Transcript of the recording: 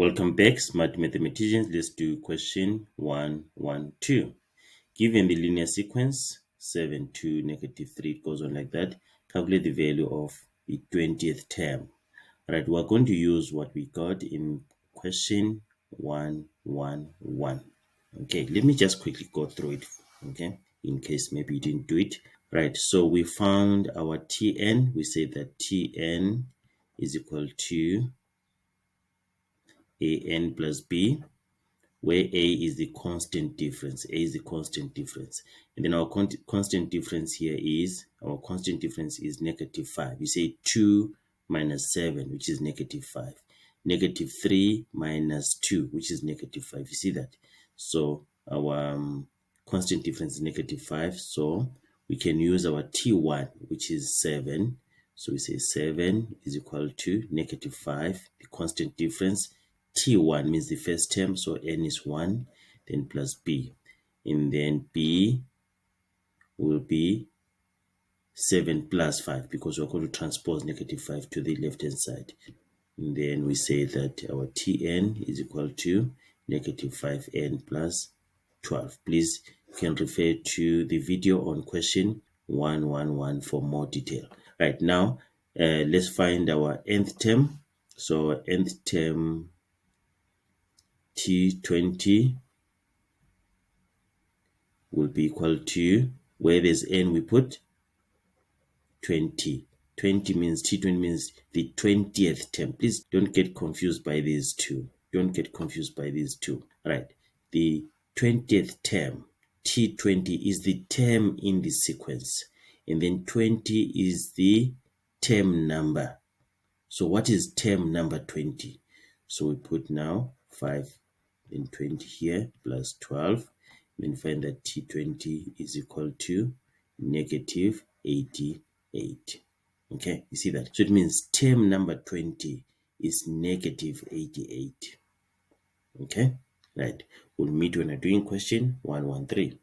Welcome back, smart mathematicians. Let's do question 112. Given the linear sequence 7 to -3, it goes on like that. Calculate the value of the 20th term. Right, we're going to use what we got in question 111. Okay, let me just quickly go through it, okay, in case maybe you didn't do it. Right, so we found our Tn. We say that Tn is equal to an plus b, where a is the constant difference. A is the constant difference. And then our constant difference here is, -5. You say 2 minus 7, which is -5. -3 minus 2, which is -5. You see that? So our constant difference is -5. So we can use our T1, which is 7. So we say 7 is equal to -5, the constant difference. T1 means the first term, so n is 1, then plus b. And then b will be 7 plus 5, because we're going to transpose -5 to the left-hand side. And then we say that our Tn is equal to -5n plus 12. Please, you can refer to the video on question 111 for more detail. Right, now, let's find our nth term. So our nth term, T20, will be equal to, where there's n, we put 20. 20 means, T20 means the 20th term. Please don't get confused by these two. Right. The 20th term, T20, is the term in the sequence. And then 20 is the term number. So what is term number 20? So we put now 5 and 20 here plus 12. Then find that T20 is equal to -88. Okay, you see that? So it means term number 20 is -88. Okay, right. We'll meet when we're doing question 113.